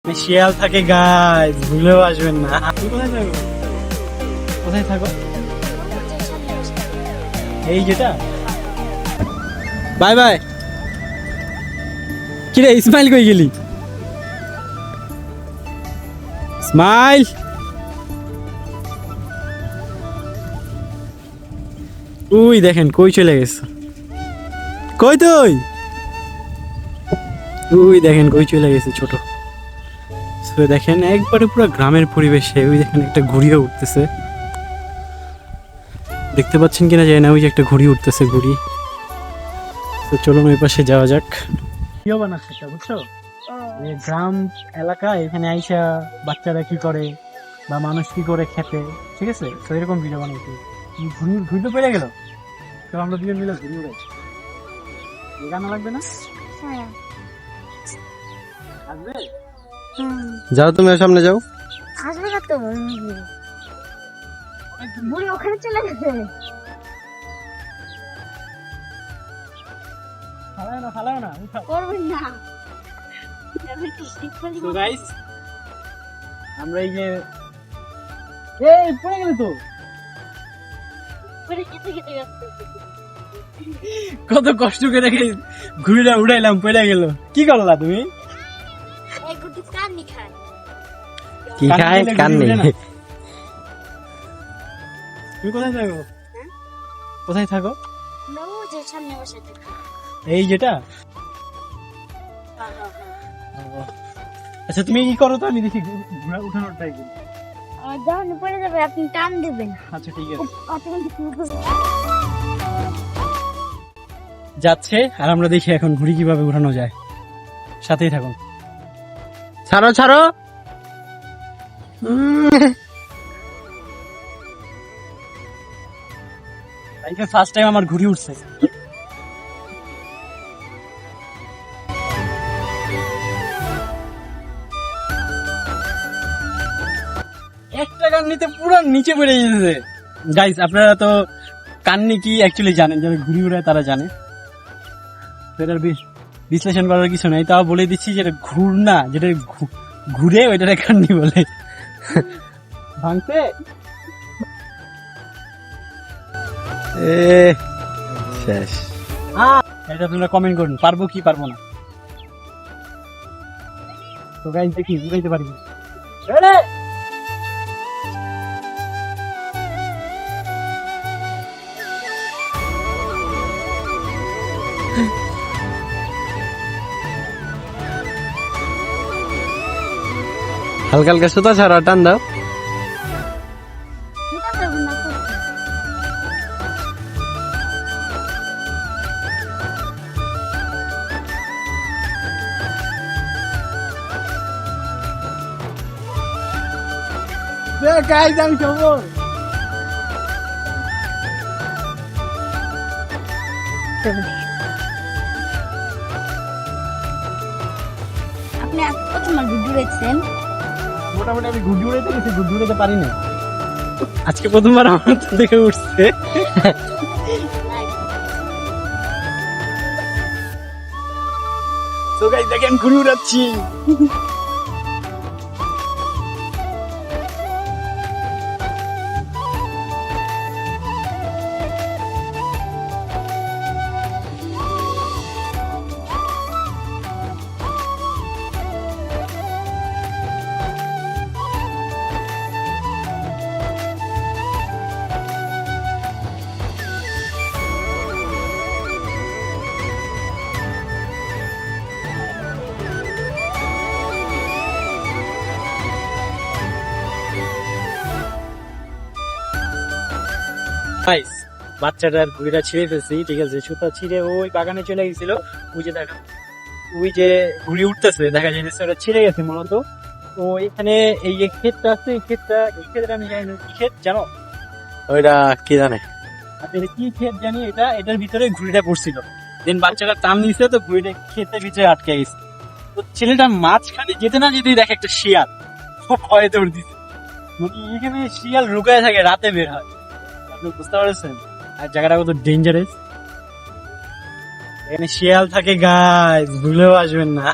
শিয়াল থাকে গাইস, ভুলেও আসবেন না। তুমি কোথায় থাকো? কোথায় থাকো? এই যেটা। Bye bye. কিরে ইসমাইল কই গেলি? স্মাইল। উই দেখেন কই চলে গেছে। কই তুই? উই দেখেন কই চলে গেছে ছোট। দেখেন একবারে পুরো গ্রামের পরিবেশে। ওই দেখেন একটা ঘুড়িও উঠতেছে, দেখতে পাচ্ছেন কিনা জানি না। ওই যে একটা ঘুড়ি উঠতেছে, ঘুড়ি। তো চলুন ওই পাশে যাওয়া যাক। ভিডিও বানাচ্ছে এটা, বুঝছো? গ্রাম এলাকা, এখানে আইসা বাচ্চারা কি করে বা মানুষ কি করে খেতে, ঠিক আছে? তো এরকম ভিডিও বানাইছি। ঘুড়ি তো পেরে গেল, তো আমরা দুজন মিলে ঘুড়ি উড়াই। গানা লাগবে না? আসবে? যাও, তুমি সামনে যাও। আসবে না তো, বুড়ি ওখানে চলে গেছে। ফালাও না, উঠাও। করবেন না। তো গাইস, আমরা এই যে এই পড়ে গেল তো, কত কষ্ট করে ঘুড়িটা উড়াইলাম, পড়ে গেল। কি করলা তুমি? কি খায়? কান নেই। তুমি কোথায় থাকো? কোথায় থাকো? এই যেটা। আচ্ছা তুমি কি করো তো, আমি দেখি উঠানোর ট্রাই করি। যখন পড়ে যাবে আপনি টান দিবেন। আচ্ছা ঠিক আছে। যাচ্ছে, আর আমরা দেখি এখন ঘুড়ি কিভাবে উঠানো যায়। সাথেই থাকুন। ছাড়ো ছাড়ো। লাইফে ফার্স্ট টাইম আমার ঘুড়ি উঠছে। একটা কান্নিতে পুরো নিচে পড়ে গেছে। গাইস, আপনারা তো কান্নি কি অ্যাকচুয়ালি জানেন, যারা ঘুড়ি উড়ায় তারা জানে। এটার বিশ্লেষণ করার কিছু নাই, তাও বলে দিচ্ছি যেটা ঘুরনা, যেটা ঘুরে ওইটারে কান্নি বলে। ভাঙতে শেষ। এটা আপনারা কমেন্ট করুন, পারবো কি পারবো না। তো গাইস দেখি উড়াইতে পারি। হালকা হালকা সুতা ছাড়া, টান দাও। গাইস আমি সবর। আপনি প্রথমবার ভিডিও দেখছেন? মোটামুটি আমি ঘুড়ি উড়াইতে গেছি, ঘুড়ি উড়াইতে পারি না। আজকে প্রথমবার আমার তো দেখে উঠছে। তো গাইস দেখেন ঘুড়ি উড়াচ্ছি। গাইস, বাচ্চাটার ঘুড়িটা ছিঁড়ে ফেলছি, ঠিক আছে? সুতা ছিঁড়ে ওই বাগানে চলে গেছিল। ওই যে দেখা, ওই যে ঘুড়ি উঠতেছে, দেখা যাচ্ছে ওটা ছিঁড়ে গেছে মূলত। তো এখানে এই যে ক্ষেতটা আছে, এই ক্ষেতটা আমি জানি না কি ক্ষেত জানো? ওইটা কি জানে? আপনি এটা কি ক্ষেত জানি, এটার ভিতরে ঘুড়িটা পড়ছিল। দেন বাচ্চাটা টান নিচ্ছে, তো ঘুড়িটা ক্ষেতের ভিতরে আটকে গেছে। তো ছেলেটা মাঝখানে যেতে না যেতেই দেখে একটা শিয়াল, খুব ভয়ে দৌড় দিচ্ছে। মানে এখানে শিয়াল লুকায় থাকে, রাতে বের হয়। আপনি বুঝতে পারছেন আর জায়গাটা কত ডেঞ্জারাস। এখানে শিয়াল থাকে গাইস, ভুলেও আসবেন না।